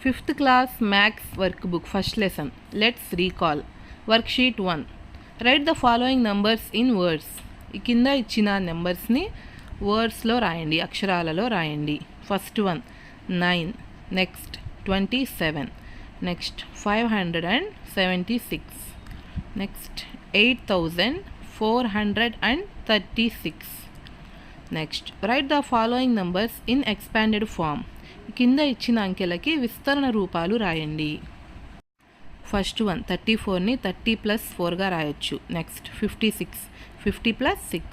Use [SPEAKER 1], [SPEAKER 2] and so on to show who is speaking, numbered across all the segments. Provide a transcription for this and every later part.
[SPEAKER 1] 5th class Max workbook first lesson. Let's recall. Worksheet 1. Write the following numbers in words. ఈ కింద ఇచ్చిన నెంబర్స్ని వర్డ్స్లో రాయండి, అక్షరాలలో రాయండి. First one 9, next 27, next 576, next 8436. Next write the following numbers in expanded form. కింద ఇచ్చిన అంకెలకి విస్తరణ రూపాలు రాయండి. ఫస్ట్ వన్ 34ని 30+4గా రాయొచ్చు. నెక్స్ట్ 56, 50+6.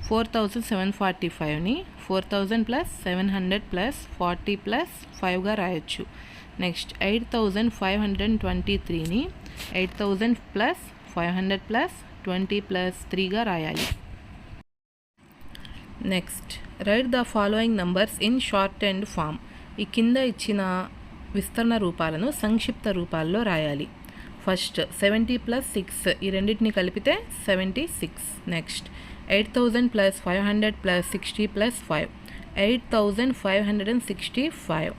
[SPEAKER 1] 4745ని 4000+700+40+5గా రాయొచ్చు. నెక్స్ట్ 8523ని 8000+500+20+3గా రాయాలి. Next write the following numbers in short and form. ఈ కింద ఇచ్చిన విస్తరణ రూపాలను సంక్షిప్త రూపాల్లో రాయాలి. ఫస్ట్ 70+6, ఈ రెండింటిని కలిపితే 76. Next 8000+500+60+5, 8565.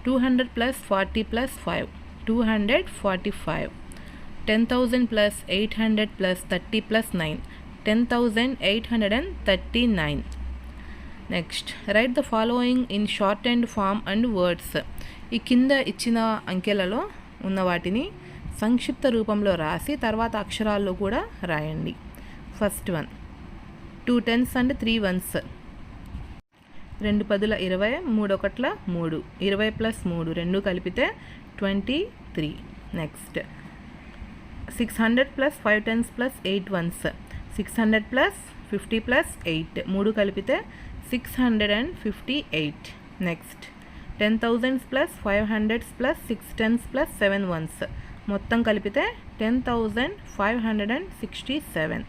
[SPEAKER 1] 200+40+5, 245. 10,000+800+30+9, 10,839. Next write the following in short and form and words. ఈ కింద ఇచ్చిన అంకెలలో ఉన్న వాటిని సంక్షిప్త రూపంలో రాసి తర్వాత అక్షరాల్లో కూడా రాయండి. First one 2 10s and 3 1s. 2 10 20, 3 1 3, 20+3 రెండు కలిపితే 23. Next 600+5 10s+8 1s. 600+50+8 3 కలిపితే 658. నెక్స్ట్ 10,000+500+6 10s+7 1s మొత్తం కలిపితే 10,567.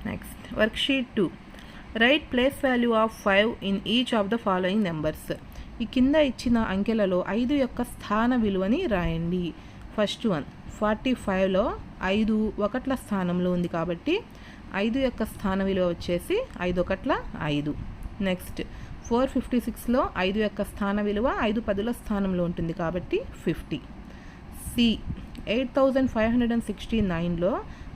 [SPEAKER 1] Next worksheet 2. Right place value of 5 in each of the following numbers. ఈ కింద ఇచ్చిన అంకెలలో 5 యొక్క స్థాన విలువని రాయండి. ఫస్ట్ వన్ 45లో 5 ఒకట్ల స్థానంలో ఉంది కాబట్టి 5 యొక్క స్థాన విలువ వచ్చేసి 5 ఒకట్ల 5. నెక్స్ట్ 456లో 5 యొక్క స్థాన విలువ 5 పదుల స్థానంలో ఉంటుంది కాబట్టి 50. సి 8569లో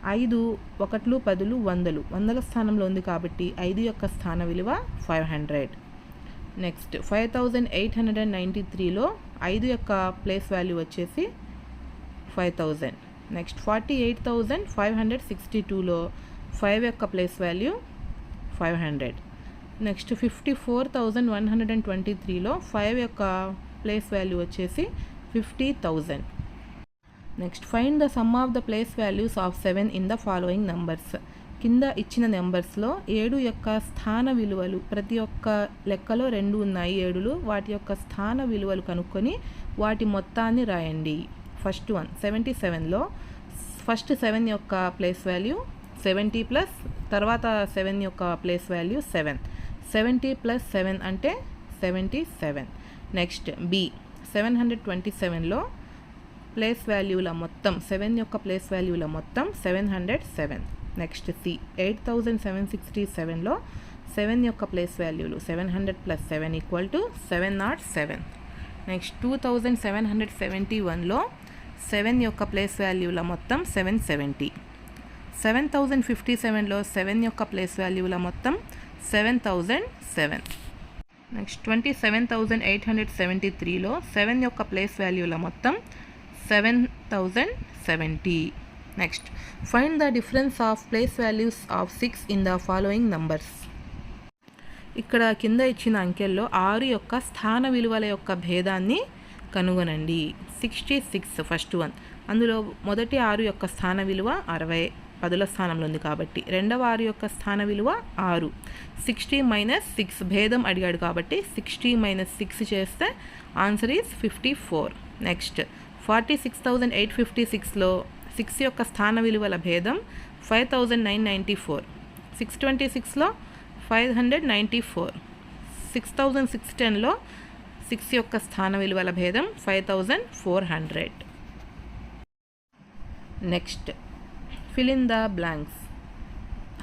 [SPEAKER 1] 5 ఒకట్లు 10లు 100లు 100ల స్థానంలో ఉంది కాబట్టి 5 యొక్క స్థాన విలువ 500. నెక్స్ట్ 5893లో 5 యొక్క ప్లేస్ వాల్యూ వచ్చేసి 5000. నెక్స్ట్ 48,562లో 5 యొక్క ప్లేస్ వాల్యూ 500. నెక్స్ట్ 54,123లో 5 యొక్క ప్లేస్ వాల్యూ వచ్చేసి 50,000. Next find the sum of the place values of 7 in the following numbers. కింద ఇచ్చిన నెంబర్స్లో 7 యొక్క స్థాన విలువలు, ప్రతి ఒక్క లెక్కలో 2 ఉన్నాయి 7లు, వాటి యొక్క స్థాన విలువలు కనుక్కొని వాటి మొత్తాన్ని రాయండి. ఫస్ట్ వన్ 77లో ఫస్ట్ 7 యొక్క ప్లేస్ వాల్యూ 70 ప్లస్ తర్వాత 7 యొక్క ప్లేస్ వాల్యూ 7. 70+7 అంటే 77. నెక్స్ట్ బి 727లో ప్లేస్ వాల్యూల మొత్తం 7 యొక్క ప్లేస్ వాల్యూల మొత్తం 707. నెక్స్ట్ సి 8767లో 7 యొక్క ప్లేస్ వాల్యూలు 700+7 = 707. నెక్స్ట్ 2771లో 7 యొక్క ప్లేస్ వాల్యూల మొత్తం 770. 7057లో 7 యొక్క ప్లేస్ వాల్యూల మొత్తం 7007. నెక్స్ట్ 27,873లో 7 యొక్క ప్లేస్ వాల్యూల మొత్తం 7070. Next find the difference of place values of 6 in the following numbers. ఇక్కడ కింద ఇచ్చిన అంకెల్లో 6 యొక్క స్థాన విలువల యొక్క భేదాన్ని కనుగొనండి. 66 ఫస్ట్ వన్, అందులో మొదటి 6 యొక్క స్థాన విలువ 60 పదుల స్థానంలో ఉంది కాబట్టి రెండవ 6 యొక్క స్థాన విలువ 6. 60 - 6 భేదం అడిగాడు కాబట్టి 60 - 6 చేస్తే ఆన్సర్ ఈజ్ 54. నెక్స్ట్ 46,856లో 6 యొక్క స్థాన విలువల భేదం 5,994. 626లో 594. 6,610లో 6 యొక్క స్థాన విలువల భేదం 5,400. Next fill in the blanks.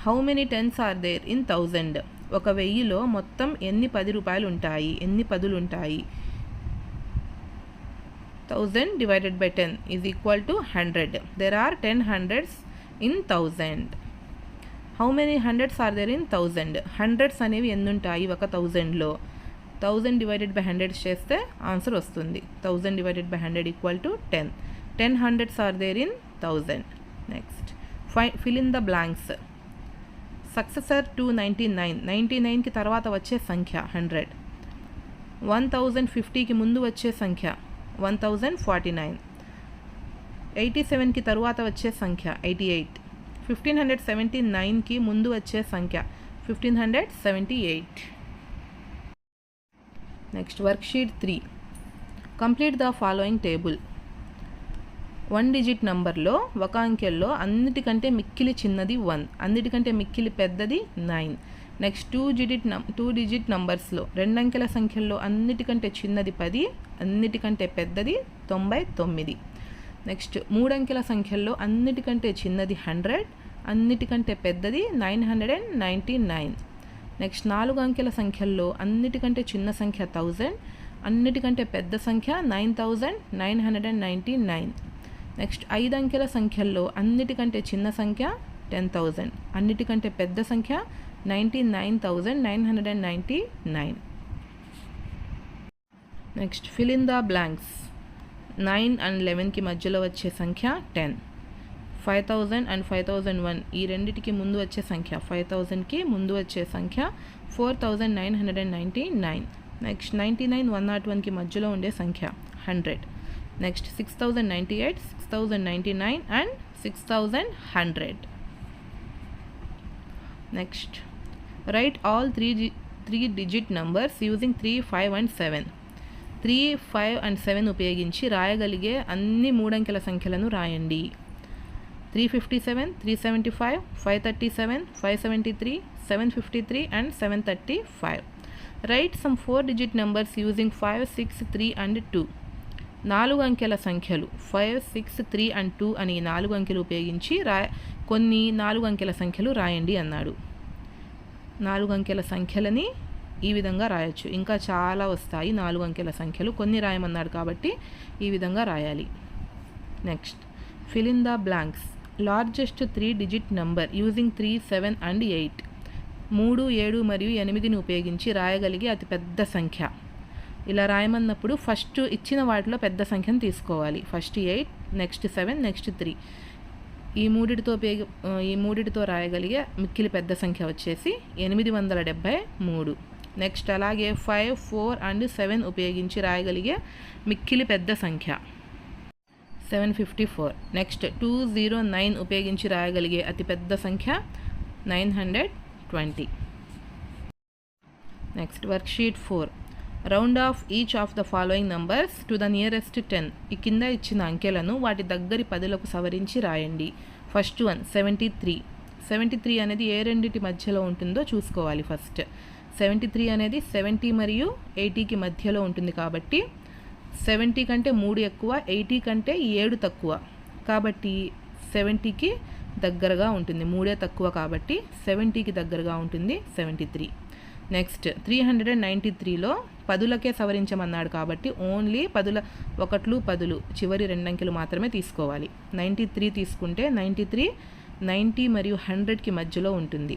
[SPEAKER 1] How many tens are there in 1000? 1000లో మొత్తం ఎన్ని 10 రూపాయలు ఉంటాయి, ఎన్ని పదులు ఉంటాయి? 1000 divided by 10 is equal to 100. There are 10 hundreds in 1000. How many hundreds are there in 1000? Hundreds అనేవి ఎన్ని ఉంటాయి ఒక 1000లో? 1000 divided by 100 చేస్తే ఆన్సర్ వస్తుంది. 1000 divided by 100 equal to 10. 10 hundreds are there in 1000. Next, fill in the blanks. Successor to 99. 99కి తర్వాత వచ్చే సంఖ్య 100. 1050కి ముందు వచ్చే సంఖ్య 1049. 87కి తరువాత వచ్చే సంఖ్య 88. 1579కి ముందు వచ్చే సంఖ్య 1578. Next worksheet 3. Complete the following table. 1 digit నంబర్లో ఒక అంకెల్లో అన్నిటికంటే మిక్కిలి చిన్నది 1, అన్నిటికంటే మిక్కిలి పెద్దది 9. నెక్స్ట్ 2 డిజిట్ నంబర్స్లో 2 అంకెల సంఖ్యల్లో అన్నిటికంటే చిన్నది 10, అన్నిటికంటే పెద్దది 99. నెక్స్ట్ 3 అంకెల సంఖ్యల్లో అన్నిటికంటే చిన్నది 100, అన్నిటికంటే పెద్దది 999. నెక్స్ట్ 4 అంకెల సంఖ్యల్లో అన్నిటికంటే చిన్న సంఖ్య 1000, అన్నిటికంటే పెద్ద సంఖ్య 9999. నెక్స్ట్ 5 అంకెల సంఖ్యల్లో అన్నిటికంటే చిన్న సంఖ్య 10,000, అన్నిటికంటే పెద్ద సంఖ్య 99,999. Next fill in the blanks. 9 and 11కి మధ్యలో వచ్చే సంఖ్య 10. 5000 and 5001 ఈ రెండిటికి ముందు వచ్చే సంఖ్య 5000కి ముందు వచ్చే సంఖ్య 4999. నెక్స్ట్ 99 101కి మధ్యలో ఉండే సంఖ్య 100. Next 6098, 6099 and 6100. Next right all 3 digit numbers using 3, 5 and 7. 3, 5 and 7 ఉపయోగించి రాయగలిగే అన్ని 3 అంకెల సంఖ్యలను రాయండి. 357, 375, 537, 573, 753 and 735. Write some 4 digit numbers using 5, 6, 3 and 2. 4 అంకెల సంఖ్యలు 5, 6, 3 and 2 అని 4 అంకెలు ఉపయోగించి కొన్ని 4 అంకెల సంఖ్యలు రాయండి అన్నాడు. 4 అంకెల సంఖ్యలని ఈ విధంగా రాయొచ్చు, ఇంకా చాలా వస్తాయి 4 అంకెల సంఖ్యలు, కొన్ని రాయమన్నాడు కాబట్టి ఈ విధంగా రాయాలి. Next fill in the blanks. Largest 3 digit number using 3, 7 and 8. 3, 7 మరియు 8ని ఉపయోగించి రాయగలిగే అతిపెద్ద సంఖ్య. ఇలా రాయమన్నప్పుడు ఫస్ట్ ఇచ్చిన వాటిలో పెద్ద సంఖ్యను తీసుకోవాలి. First 8, next 7, next 3. ఈ మూడిటితో రాయగలిగే మిక్కిలి పెద్ద సంఖ్య వచ్చేసి 873. నెక్స్ట్ అలాగే 5, 4 and 7 ఉపయోగించి రాయగలిగే మిక్కిలి పెద్ద సంఖ్య 754. నెక్స్ట్ 209 ఉపయోగించి రాయగలిగే అతిపెద్ద సంఖ్య 920. Next worksheet 4. Round off each of the following numbers to the nearest 10. ఈ కింద ఇచ్చిన అంకెలను వాటి దగ్గరి 10లకు సవరించి రాయండి. First one 73. 73 అనేది ఏ రెండిటి మధ్యలో ఉంటుందో చూసుకోవాలి. ఫస్ట్ 73 అనేది 70 మరియు 80కి మధ్యలో ఉంటుంది కాబట్టి 70 కంటే 3 ఎక్కువ, 80 కంటే 7 తక్కువ, కాబట్టి 70కి దగ్గరగా ఉంటుంది. 3 తక్కువ కాబట్టి 70కి దగ్గరగా ఉంటుంది 73. నెక్స్ట్ 393లో 10లకే సవరించమన్నాడు కాబట్టి ఓన్లీ 10ల 1లు 10లు చివరి 2 అంకెలు మాత్రమే తీసుకోవాలి. 93 తీసుకుంటే 93 90 మరియు 100కి మధ్యలో ఉంటుంది.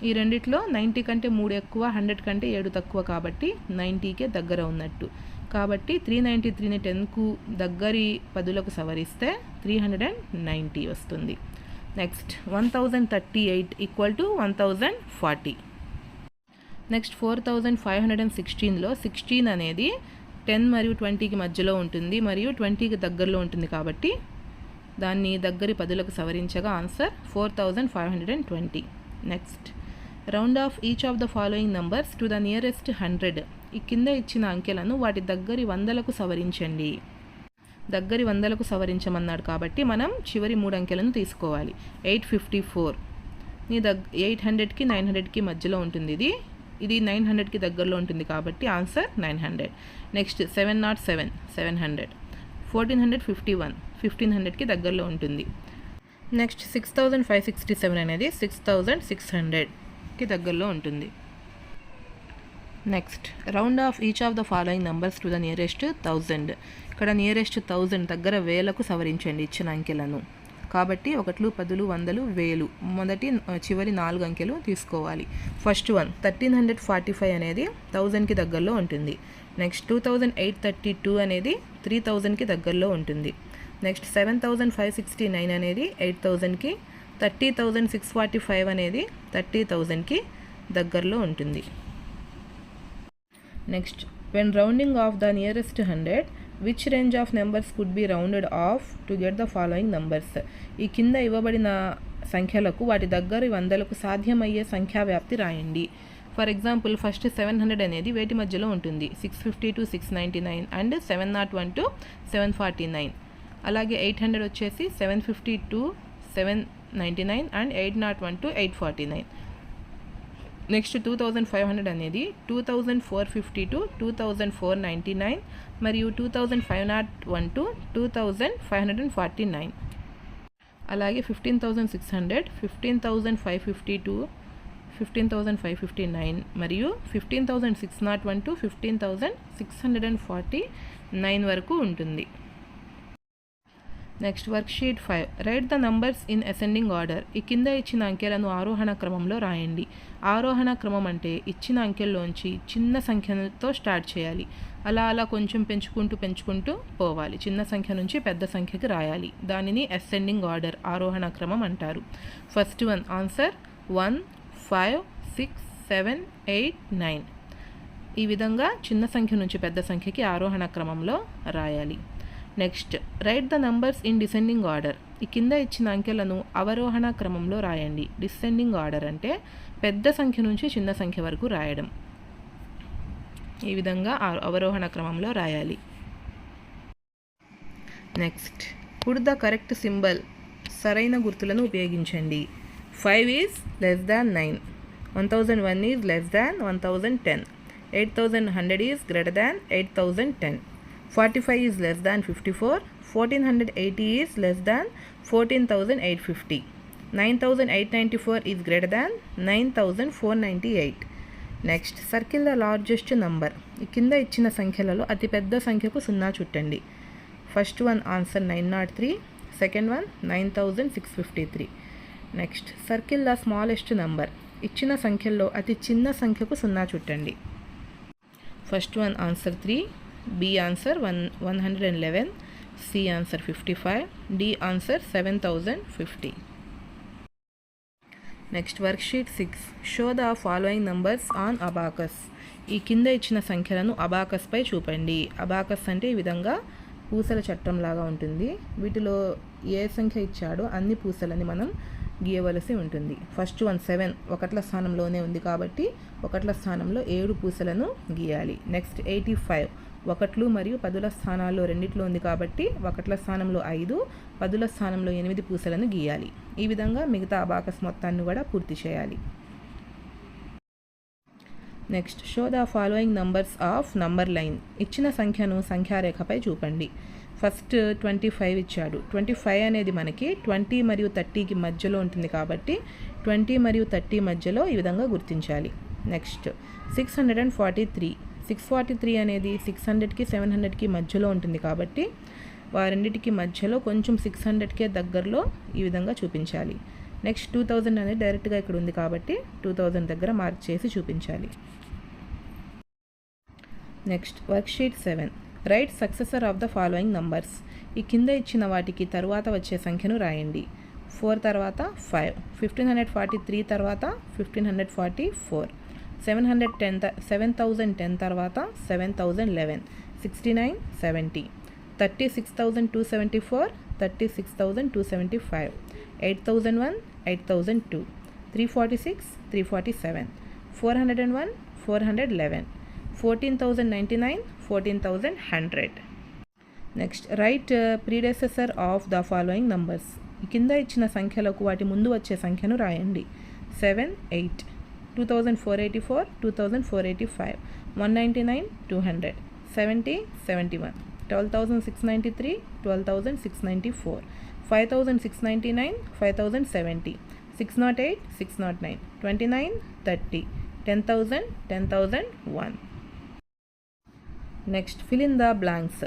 [SPEAKER 1] ఈ రెండిట్లో 90 కంటే 3 ఎక్కువ, 100 కంటే 7 తక్కువ కాబట్టి 90కే దగ్గర ఉన్నట్టు. కాబట్టి 393ని 10కు దగ్గరి 10లకు సవరిస్తే 390 వస్తుంది. Next 1038 equal to 1040. నెక్స్ట్ 4516లో 16 అనేది 10 మరియు 20కి మధ్యలో ఉంటుంది మరియు 20కి దగ్గరలో ఉంటుంది కాబట్టి దాన్ని దగ్గరి 10లకు సవరించగా answer 4520. Next round off each of the following numbers to the nearest 100. ఈ కింద ఇచ్చిన అంకెలను వాటి దగ్గరి 100లకు సవరించండి. దగ్గరి 100లకు సవరించమన్నాడు కాబట్టి మనం చివరి 3 అంకెలను తీసుకోవాలి. 854 నీ 800కి 900కి మధ్యలో ఉంటుంది. ఇది 900కి దగ్గరలో ఉంటుంది కాబట్టి ఆన్సర్ 900. నెక్స్ట్ 707 700. 1451 1500కి దగ్గరలో ఉంటుంది. నెక్స్ట్ 6567 అనేది 6600కి దగ్గరలో ఉంటుంది. Next round off each of the following numbers to the nearest 1000. ఇక్కడ నియరెస్ట్ 1000 దగ్గర వేలకు సవరించండి ఇచ్చిన అంకెలను. కాబట్టి 1, 10, 100, 1000 మొదటి చివరి 4 అంకెలు తీసుకోవాలి. ఫస్ట్ వన్ 1345 అనేది 1000కి దగ్గరలో ఉంటుంది. నెక్స్ట్ 2832 అనేది 3000కి దగ్గరలో ఉంటుంది. నెక్స్ట్ 7569 అనేది 8000కి, 30645 అనేది 30000కి దగ్గరలో ఉంటుంది. Next when rounding off the nearest 100, which range of numbers could be rounded off to get the following numbers. ఈ కింద ఇవ్వబడిన సంఖ్యలకు వాటి దగ్గర వందలకు సాధ్యమయ్యే సంఖ్యా వ్యాప్తి రాయండి. ఫర్ ఎగ్జాంపుల్ ఫస్ట్ 700 అనేది వేటి మధ్యలో ఉంటుంది, 650 to 699 అండ్ 701 to 749. అలాగే 800 వచ్చేసి 750 to 799 అండ్ 801 to 849. నెక్స్ట్ 2500 అనేది 2450 to 2499 మరియు 2501 to 2549. అలాగే 15600, 15550 to 15559 మరియు 15601 to 15649 వరకు ఉంటుంది. Next worksheet 5, right the numbers in ascending order. ఈ కింద ఇచ్చిన అంకెలను ఆరోహణ క్రమంలో రాయండి. ఆరోహణ క్రమం అంటే ఇచ్చిన అంకెల్లోంచి చిన్న సంఖ్యతో స్టార్ట్ చేయాలి. అలా కొంచెం పెంచుకుంటూ పోవాలి. చిన్న సంఖ్య నుంచి పెద్ద సంఖ్యకి రాయాలి. దానిని అసెండింగ్ ఆర్డర్ ఆరోహణ క్రమం అంటారు. First one answer 1, 5, 6, 7, 8, 9. ఈ విధంగా చిన్న సంఖ్య నుంచి పెద్ద సంఖ్యకి ఆరోహణ క్రమంలో రాయాలి. Next write the numbers in descending order. ఈ కింద ఇచ్చిన అంకెలను అవరోహణ క్రమంలో రాయండి. డిసెండింగ్ ఆర్డర్ అంటే పెద్ద సంఖ్య నుంచి చిన్న సంఖ్య వరకు రాయడం. ఈ విధంగా అవరోహణ క్రమంలో రాయాలి. Next put the correct symbol. సరైన గుర్తులను ఉపయోగించండి. 5 is less than 9, 1001 is less than 1010, 8100 is greater than 8010, 45 is less than 54, 1480 is less than 14850, 9894 is greater than 9498. Next circle the largest number. ఈ కింద ఇచ్చిన సంఖ్యలలో అతి పెద్ద సంఖ్యకు 0 చుట్టండి. First one answer 903, second one 9653. Next circle the smallest number. ఇచ్చిన సంఖ్యల్లో అతి చిన్న సంఖ్యకు 0 చుట్టండి. First one answer 3, B answer 111, C answer 55, D answer 7050. Next worksheet 6, show the following numbers on abacus. ఈ కింద ఇచ్చిన సంఖ్యలను అబాకస్పై చూపండి. అబాకస్ అంటే ఈ విధంగా పూసల చట్టం లాగా ఉంటుంది. వీటిలో ఏ సంఖ్య ఇచ్చాడో అన్ని పూసలని మనం గీయవలసి ఉంటుంది. ఫస్ట్ వన్ 7 ఒకట్ల స్థానంలోనే ఉంది కాబట్టి ఒకట్ల స్థానంలో 7 పూసలను గీయాలి. నెక్స్ట్ 85 ఒకట్లు మరియు పదుల స్థానాల్లో రెండిట్లో ఉంది కాబట్టి ఒకట్ల స్థానంలో 5, పదుల స్థానంలో 8 పూసలను గీయాలి. ఈ విధంగా మిగతా అబాకస్ మొత్తాన్ని కూడా పూర్తి చేయాలి. Next show the following numbers of number line. ఇచ్చిన సంఖ్యను సంఖ్యారేఖపై చూపండి. ఫస్ట్ 25 ఇచ్చాడు. 25 అనేది మనకి 20 మరియు 30కి మధ్యలో ఉంటుంది కాబట్టి 20 మరియు 30 మధ్యలో ఈ విధంగా గుర్తించాలి. నెక్స్ట్ 643 అనేది 600కి 700కి మధ్యలో ఉంటుంది కాబట్టి వారెండిటికి మధ్యలో కొంచెం 600కే దగ్గరలో ఈ విధంగా చూపించాలి. నెక్స్ట్ 2000 అనేది డైరెక్ట్గా ఇక్కడ ఉంది కాబట్టి 2000 దగ్గర మార్క్ చేసి చూపించాలి. Next worksheet 7, right successor of the following numbers. ఈ కింద ఇచ్చిన వాటికి తరువాత వచ్చే సంఖ్యను రాయండి. 4 తర్వాత 5, 1543 తర్వాత 1544, 7010 తర్వాత 7011, 69, 70, 36,274, 36,275, 8001, 8002, 346, 347, 401, 411, 14,099, 14,100. Next write predecessor of the following numbers. కింద ఇచ్చిన సంఖ్యలకు వాటి ముందు వచ్చే సంఖ్యను రాయండి. 7, 8, 2484, 2485, 199, 200, 70, 71, 12,693, 12,694, 5,699, 5,070, 608, 609, 29, 30, 10,000, 10,000, 1. Next fill in the blanks.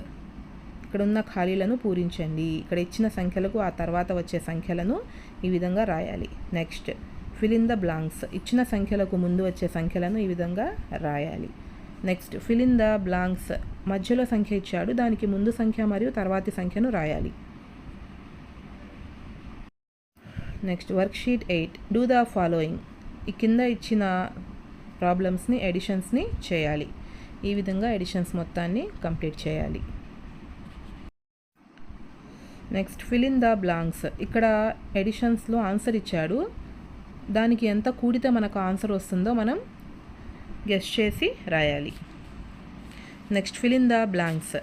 [SPEAKER 1] ఇక్కడ ఉన్న ఖాళీలను పూరించండి. ఇక్కడ ఇచ్చిన సంఖ్యలకు ఆ తర్వాత వచ్చే సంఖ్యలను ఈ విధంగా రాయాలి. Next fill in the blanks. ఇచ్చిన సంఖ్యలకు ముందు వచ్చే సంఖ్యలను ఈ విధంగా రాయాలి. Next fill in the blanks. మధ్యలో సంఖ్య ఇచ్చాడు, దానికి ముందు సంఖ్య మరియు తర్వాతి సంఖ్యను రాయాలి. Next worksheet 8. Do the following. ఈ కింద ఇచ్చిన ప్రాబ్లమ్స్ని ఎడిషన్స్ని చేయాలి. ఈ విధంగా ఎడిషన్స్ మొత్తాన్ని కంప్లీట్ చేయాలి. Next fill in the blanks. ఇక్కడ ఎడిషన్స్లో ఆన్సర్ ఇచ్చాడు, దానికి ఎంత కూడితే మనకు ఆన్సర్ వస్తుందో మనం గెస్ చేసి రాయాలి. Next fill in the blanks.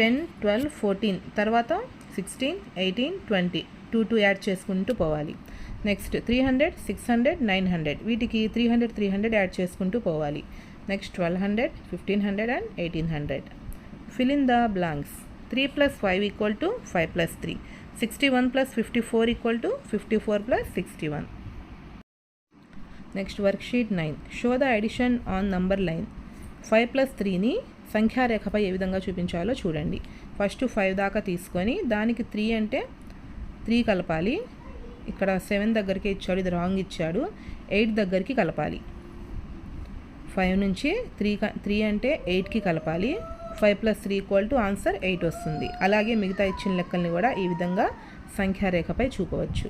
[SPEAKER 1] 10, 12, 14 తర్వాత 16, 18, 20 2 యాడ్ చేసుకుంటూ పోవాలి. నెక్స్ట్ 300, 600, 900 వీటికి 300, 300 యాడ్ చేసుకుంటూ పోవాలి. Next 1200, 1500 and 1800. Fill in the blanks. 3 + 5 = 5 + 3. 61 + 54 = 54 + 61. Next worksheet 9. Show the addition on number line. 5 + 3ని సంఖ్యారేఖపై ఏ విధంగా చూపించాలో చూడండి. ఫస్ట్ 5 దాకా తీసుకొని దానికి 3 అంటే 3 కలపాలి. ఇక్కడ 7 దగ్గరికి ఇచ్చాడు, ఇది రాంగ్ ఇచ్చాడు. 8 దగ్గరికి కలపాలి. 5 నుంచి 3 అంటే 8కి కలపాలి. 5 + 3 = ఆన్సర్ 8 వస్తుంది. అలాగే మిగతా ఇచ్చిన లెక్కల్ని కూడా ఈ విధంగా సంఖ్యారేఖపై చూపవచ్చు.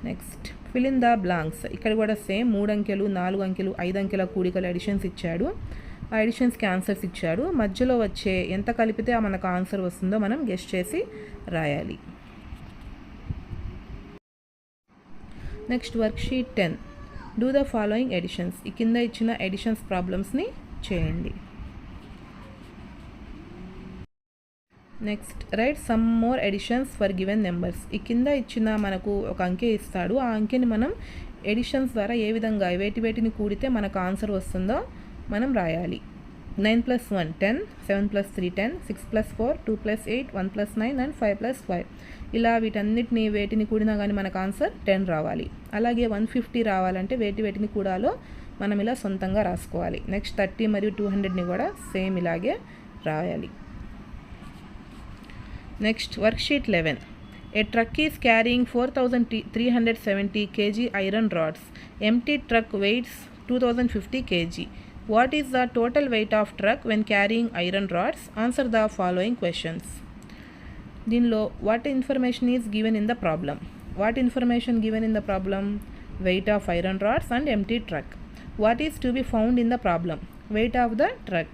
[SPEAKER 1] Next fill in the blanks. ఇక్కడ కూడా సేమ్ 3 అంకెలు, 4 అంకెలు, 5 అంకెల కూడికలు ఎడిషన్స్ ఇచ్చాడు. ఆ ఎడిషన్స్కి ఆన్సర్స్ ఇచ్చాడు. మధ్యలో వచ్చే ఎంత కలిపితే మనకు ఆన్సర్ వస్తుందో మనం గెస్ చేసి రాయాలి. Next worksheet 10. Do the following additions. ఈ కింద ఇచ్చిన ఎడిషన్స్ ప్రాబ్లమ్స్ని చేయండి. Next write some more additions for given numbers. ఈ కింద ఇచ్చిన మనకు ఒక అంకె ఇస్తాడు, ఆ అంకెని మనం ఎడిషన్స్ ద్వారా ఏ విధంగా వేటిని కూడితే మనకు ఆన్సర్ వస్తుందో మనం రాయాలి. 9 + 1 10, 7 + 3 10, 6 + 4 2 + 8, 1 + 9 అండ్ 5 + 5. ఇలా వీటన్నిటిని వేటిని కూడినా కానీ మనకు ఆన్సర్ 10 రావాలి. అలాగే 150 రావాలంటే వేటిని కూడాలో మనం ఇలా సొంతంగా రాసుకోవాలి. నెక్స్ట్ 30 మరియు 200ని కూడా సేమ్ ఇలాగే రాయాలి. Next worksheet 11. A truck is carrying 4370 kg iron rods. Empty truck weighs 2050 kg. What is the total weight of truck when carrying iron rods? Answer the following questions. దీనిలో what information is given in the problem? What information given in the problem? Weight of iron rods and empty truck. What is to be found in the problem? Weight of the truck.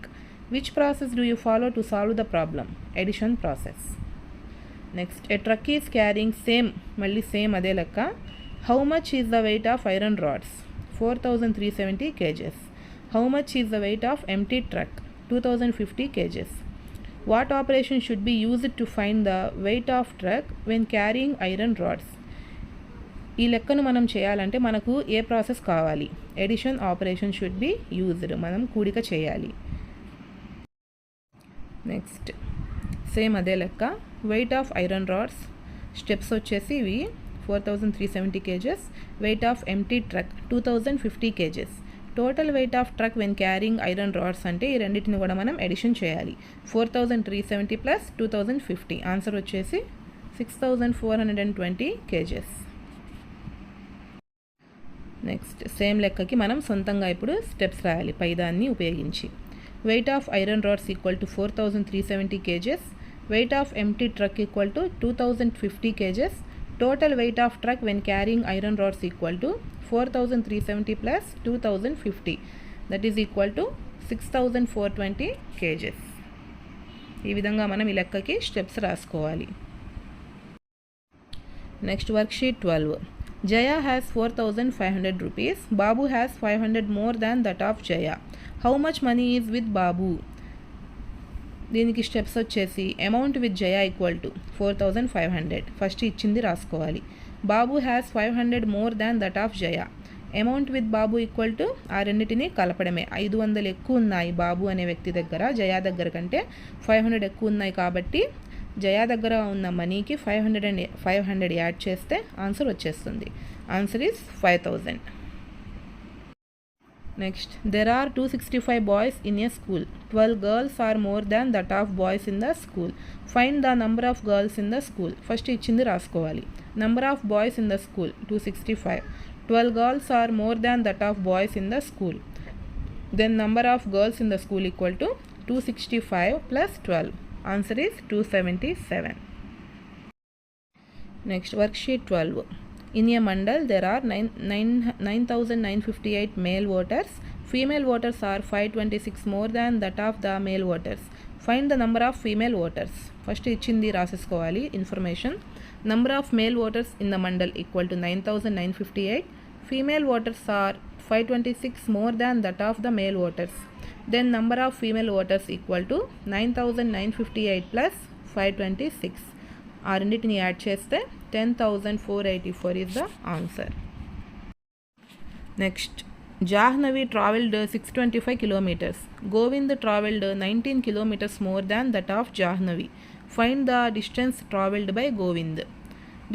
[SPEAKER 1] Which process do you follow to solve the problem? Addition process. Next, a truck is carrying మళ్ళీ same అదే లెక్క. How much is the weight of iron rods? 4370 kgs. How much is the weight of empty truck? 2050 kgs. What operation should be used to find the weight of truck when carrying iron rods? ఈ లెక్కను మనం చేయాలంటే మనకు ఏ process కావాలి? Edition operation should be used. మనం కూడిక చేయాలి. Next same అదే లెక్క. Weight of iron rods steps వచ్చేసి ఇవి 4370 kgs. Weight of empty truck 2050 kgs. Total weight of truck when carrying iron rods అంటే ఈ రెండింటిని కూడా మనం ఎడిషన్ చేయాలి. 4370 + 2050 ఆన్సర్ వచ్చేసి 6420 kgs. నెక్స్ట్ సేమ్ లెక్కకి మనం సొంతంగా ఇప్పుడు స్టెప్స్ రాయాలి పైదాన్ని ఉపయోగించి. Weight of iron rods equal to 4370 kgs. Weight of empty truck equal to 2050 kgs. Total weight of truck when carrying iron rods equal to 4370 + 2050 that is equal to 6420 kgs. ఈ విధంగా మనం ఈ లెక్కకి steps రాసుకోవాలి. Next worksheet 12. Jaya has 4500 rupees. Babu has 500 more than that of Jaya. How much money is with Babu? దీనికి steps వచ్చేసి amount with Jaya equal to 4500. First ఇచ్చింది రాసుకోవాలి. Babu has 500 more than that of Jaya. Amount with Babu equal to ఆ రెండింటిని కలపడమే. 500 ఎక్కువ ఉన్నాయి బాబు అనే వ్యక్తి దగ్గర, జయా దగ్గర కంటే 500 ఎక్కువ ఉన్నాయి కాబట్టి జయా దగ్గర ఉన్న మనీకి 500 యాడ్ చేస్తే ఆన్సర్ వచ్చేస్తుంది. Answer is 5000. Next, there are 265 boys in a school. 12 girls are more than that of boys in the school. Find the number of girls in the school. First ఇచ్చింది రాసుకోవాలి. Number of boys in the school 265. 12 girls are more than that of boys in the school. Then number of girls in the school equal to 265 plus 12. Answer is 277. Next, worksheet 12. In a mandal, there are 9,958 male voters. Female voters are 526 more than that of the male voters. Find the number of female voters. First ఇచ్చింది రాసేసుకోవాలి information. Number of male voters in the mandal equal to 9,958. Female voters are 526 more than that of the male voters. Then number of female voters equal to 9,958 plus 526. ఆ రెండింటిని add చేస్తే 10,484 is the answer. Next, Jahnavi travelled 625 kilometers. Govind travelled 19 kilometers more than that of Jahnavi. Find the distance travelled by Govind.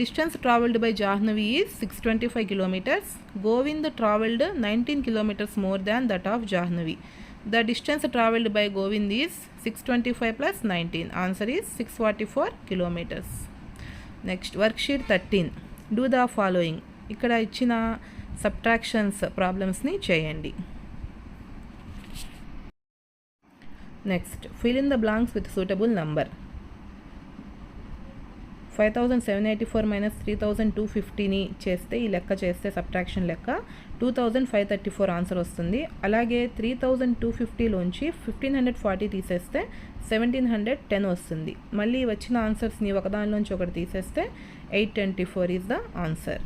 [SPEAKER 1] Distance travelled by Jahnavi is 625 kilometers. Govind travelled 19 kilometers more than that of Jahnavi. The distance travelled by Govind is 625 plus 19. Answer is 644 kilometers. Next, worksheet 13. Do the following. ఇక్కడ ఇచ్చిన subtractions ప్రాబ్లమ్స్ని చేయండి. Next, fill in the blanks with suitable number. 5,784 minus 3,250ని చేస్తే ఈ లెక్క చేస్తే subtraction లెక్క 2,534 ఆన్సర్ వస్తుంది. అలాగే 3,250లోంచి 1,540 తీసేస్తే 1,710 వస్తుంది. మళ్ళీ వచ్చిన ఆన్సర్స్ని ఒకదానిలోంచి ఒకటి తీసేస్తే 824 is the answer.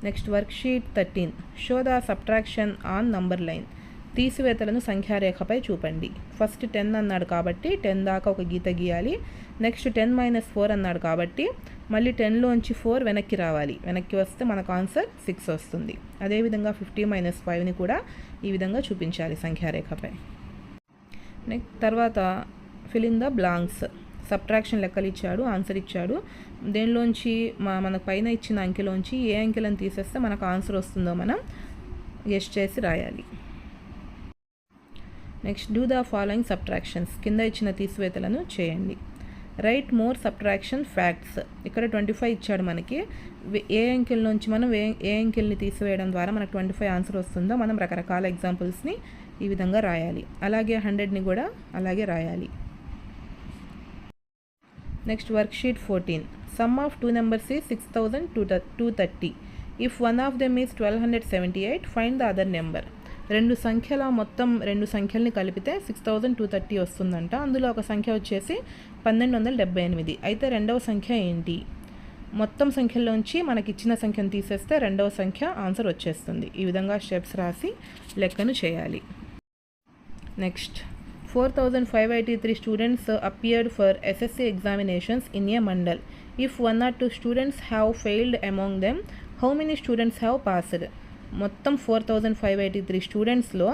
[SPEAKER 1] Next, worksheet 13. Show the subtraction on number line. తీసివేతలను సంఖ్యారేఖపై చూపండి. ఫస్ట్ 10 అన్నాడు కాబట్టి 10 దాకా ఒక గీత గీయాలి. నెక్స్ట్ 10 - 4 అన్నాడు కాబట్టి మళ్ళీ 10లోంచి 4 వెనక్కి రావాలి. వెనక్కి వస్తే మనకు ఆన్సర్ 6 వస్తుంది. అదేవిధంగా 50 - 5ని కూడా ఈ విధంగా చూపించాలి సంఖ్యారేఖపై. నెక్స్ట్ తర్వాత fill in the blanks. Subtraction లెక్కలు ఇచ్చాడు, ఆన్సర్ ఇచ్చాడు. దేనిలోంచి మనకు పైన ఇచ్చిన అంకెలోంచి ఏ అంకెలను తీసేస్తే మనకు ఆన్సర్ వస్తుందో మనం గెస్ చేసి రాయాలి. Next, do the following subtractions. కింద ఇచ్చిన తీసివేతలను చేయండి. Right more subtraction facts. ఇక్కడ 25 ఇచ్చాడు మనకి. ఏ అంకెల నుంచి మనం ఏ అంకెల్ని తీసివేయడం ద్వారా మనకు 25 ఆన్సర్ వస్తుందో మనం రకరకాల ఎగ్జాంపుల్స్ని ఈ విధంగా రాయాలి. అలాగే 100ని కూడా అలాగే రాయాలి. Next, worksheet 14. Some of 2 numbers is 6,230. If one of them is 1,278, find the other number. రెండు సంఖ్యల్ని కలిపితే 6,230 వస్తుందంట. అందులో ఒక సంఖ్య వచ్చేసి 1,278. అయితే రెండవ సంఖ్య ఏంటి? మొత్తం సంఖ్యలోంచి మనకి ఇచ్చిన సంఖ్యను తీసేస్తే రెండవ సంఖ్య ఆన్సర్ వచ్చేస్తుంది. ఈ విధంగా స్టెప్స్ రాసి లెక్కను చేయాలి. Next, 4,583 students appeared for SSC examinations in a mandal. If 1 or 2 students have failed among them, how many students have passed? మొత్తం 4,583 స్టూడెంట్స్లో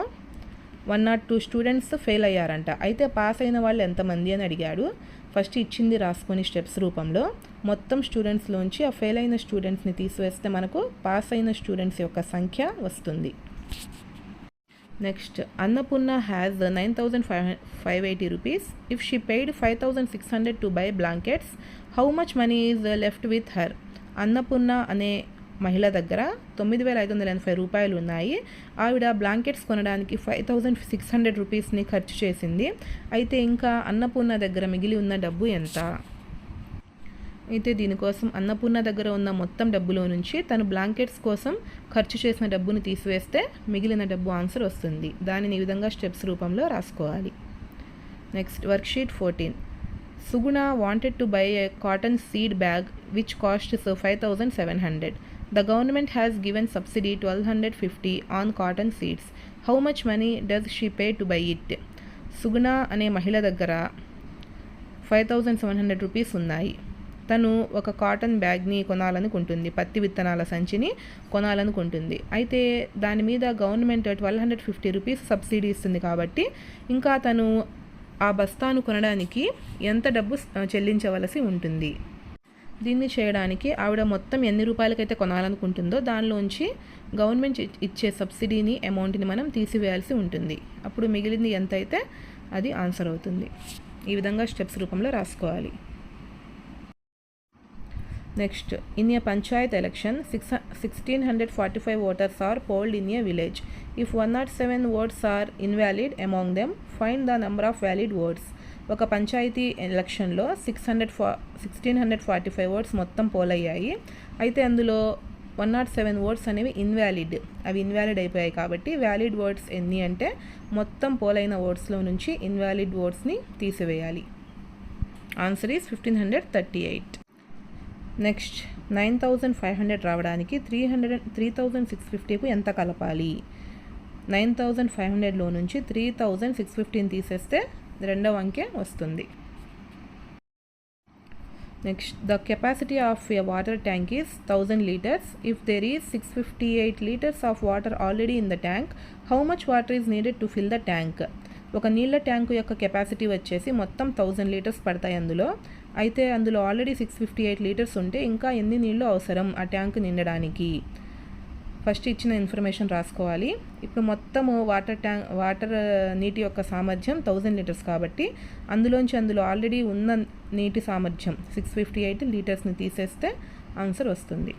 [SPEAKER 1] 1 or 2 స్టూడెంట్స్ ఫెయిల్ అయ్యారంట. అయితే పాస్ అయిన వాళ్ళు ఎంతమంది అని అడిగాడు. ఫస్ట్ ఇచ్చింది రాసుకొని స్టెప్స్ రూపంలో మొత్తం స్టూడెంట్స్లోంచి ఆ ఫెయిల్ అయిన స్టూడెంట్స్ని తీసివేస్తే మనకు పాస్ అయిన స్టూడెంట్స్ యొక్క సంఖ్య వస్తుంది. Next, Annapurna has 9,580 rupees. If she paid 5,600 to buy blankets, how much money is left with her. Annapurna అనే మహిళ దగ్గర 9,580 రూపాయలు ఉన్నాయి. ఆవిడ బ్లాంకెట్స్ కొనడానికి 5,600 రూపీస్ని ఖర్చు చేసింది. అయితే ఇంకా అన్నపూర్ణ దగ్గర మిగిలి ఉన్న డబ్బు ఎంత? అయితే దీనికోసం అన్నపూర్ణ దగ్గర ఉన్న మొత్తం డబ్బులో నుంచి తను బ్లాంకెట్స్ కోసం ఖర్చు చేసిన డబ్బును తీసివేస్తే మిగిలిన డబ్బు ఆన్సర్ వస్తుంది. దానిని ఈ విధంగా స్టెప్స్ రూపంలో రాసుకోవాలి. Next, worksheet 14. Suguna wanted to buy A cotton seed bag which costs 5,700. The government has given subsidy 1,250 on cotton seeds. How much money does she pay to buy it? సుగుణ అనే మహిళ దగ్గర 5,700 rupees ఉన్నాయి. తను ఒక cotton బ్యాగ్ని కొనాలనుకుంటుంది, పత్తి విత్తనాల సంచిని కొనాలనుకుంటుంది. అయితే దాని మీద గవర్నమెంట్ 1,250 రూపీస్ సబ్సిడీ ఇస్తుంది కాబట్టి ఇంకా తను ఆ బస్తాను కొనడానికి ఎంత డబ్బు చెల్లించవలసి ఉంటుంది? దీన్ని చేయడానికి ఆవిడ మొత్తం ఎన్ని రూపాయలకైతే కొనాలనుకుంటుందో దానిలోంచి గవర్నమెంట్ ఇచ్చే సబ్సిడీని అమౌంట్ని మనం తీసివేయాల్సి ఉంటుంది. అప్పుడు మిగిలింది ఎంత అయితే అది ఆన్సర్ అవుతుంది. ఈ విధంగా స్టెప్స్ రూపంలో రాసుకోవాలి. Next, in a Panchayat election 1645 voters are polled in a village. If 107 votes are invalid among them, find the number of valid votes. ఒక పంచాయతీ ఎలక్షన్లో 1645 ఓట్స్ మొత్తం పోల్ అయ్యాయి. అయితే అందులో 107 ఓట్స్ అనేవి ఇన్వాలిడ్, అవి ఇన్వాలిడ్ అయిపోయాయి. కాబట్టి వ్యాలిడ్ ఓట్స్ ఎన్ని అంటే మొత్తం పోల్ అయిన ఓట్స్లో నుంచి ఇన్వాలిడ్ ఓట్స్ని తీసివేయాలి. Answer is 1538. నెక్స్ట్, 9500 రావడానికి 3650కు ఎంత కలపాలి? 9500లో నుంచి 3615 తీసేస్తే రెండవ అంకె వస్తుంది. Next, the capacity of a water tank is 1000 liters. If there is 658 liters of water already in the tank, how much water is needed to fill the tank? ఒక నీళ్ళ ట్యాంకు యొక్క కెపాసిటీ వచ్చేసి మొత్తం 1000 liters పడతాయి అందులో. అయితే అందులో already 658 liters ఉంటే ఇంకా ఎన్ని నీళ్ళు అవసరం ఆ ట్యాంక్ నిండడానికి? ఫస్ట్ ఇచ్చిన ఇన్ఫర్మేషన్ రాసుకోవాలి. ఇప్పుడు మొత్తం వాటర్ నీటి యొక్క సామర్థ్యం 1000 liters కాబట్టి అందులో ఆల్రెడీ ఉన్న నీటి సామర్థ్యం 658 లీటర్స్ని తీసేస్తే ఆన్సర్ వస్తుంది.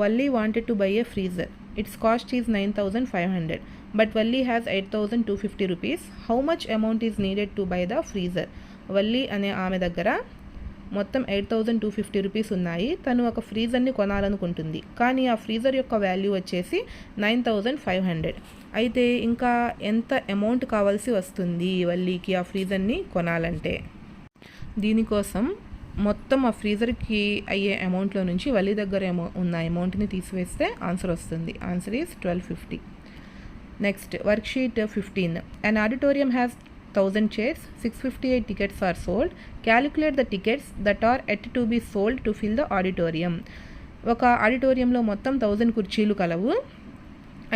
[SPEAKER 1] Valli wanted to buy a freezer. Its cost is 9500, but Valli has 8250 rupees. How much amount is needed to buy the freezer? Valli అనే ఆమె దగ్గర మొత్తం 8250 రూపీస్ ఉన్నాయి. తను ఒక ఫ్రీజర్ని కొనాలనుకుంటుంది, కానీ ఆ ఫ్రీజర్ యొక్క వాల్యూ వచ్చేసి 9500. అయితే ఇంకా ఎంత అమౌంట్ కావాల్సి వస్తుంది వల్లీకి ఆ ఫ్రీజర్ని కొనాలంటే? దీనికోసం మొత్తం ఆ ఫ్రీజర్కి అయ్యే అమౌంట్లో నుంచి వల్లి దగ్గర ఉన్న అమౌంట్ని తీసివేస్తే ఆన్సర్ వస్తుంది. Answer is 1250. Next, worksheet 15. An auditorium has 1000 chairs, 658 tickets are sold. Calculate the tickets that are yet to be sold to fill the auditorium. ఒక ఆడిటోరియంలో మొత్తం 1000 కుర్చీలు కలవు.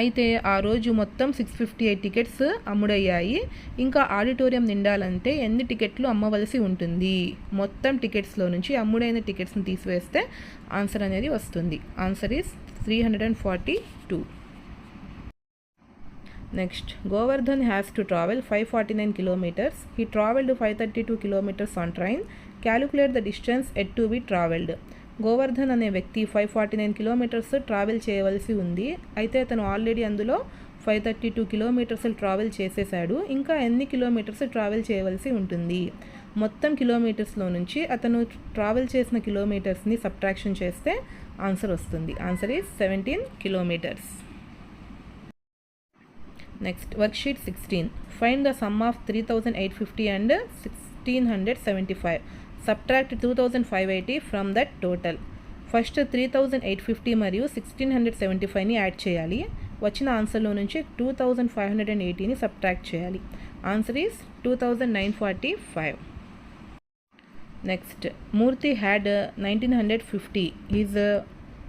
[SPEAKER 1] అయితే ఆ రోజు మొత్తం 658 టికెట్స్ అమ్ముడయ్యాయి. ఇంకా ఆడిటోరియం నిండాలంటే ఎన్ని టికెట్లు అమ్మవలసి ఉంటుంది? మొత్తం టికెట్స్లో నుంచి అమ్ముడైన టికెట్స్ని తీసివేస్తే ఆన్సర్ అనేది వస్తుంది. Answer is 342. Next, Govardhan has to travel 549 kilometers. He travelled 532 kilometers on train. Calculate the distance yet to be travelled. Govardhan అనే వ్యక్తి 549 kilometers ట్రావెల్ చేయవలసి ఉంది. అయితే అతను ఆల్రెడీ అందులో 532 kilometers ట్రావెల్ చేసేసాడు. ఇంకా ఎన్ని కిలోమీటర్స్ ట్రావెల్ చేయవలసి ఉంటుంది? మొత్తం కిలోమీటర్స్లో నుంచి అతను ట్రావెల్ చేసిన కిలోమీటర్స్ని సబ్ట్రాక్షన్ చేస్తే ఆన్సర్ వస్తుంది. Answer is 17 kilometers. Next, worksheet 16. Find the sum of 3850 and 1675. Subtract 2580 from that total. First 3850 మరియు 1675ని యాడ్ చేయాలి. వచ్చిన ఆన్సర్లో నుంచి 2580ని సబ్ట్రాక్ట్ చేయాలి. Answer is 2945. Next, Murthy had 1950. His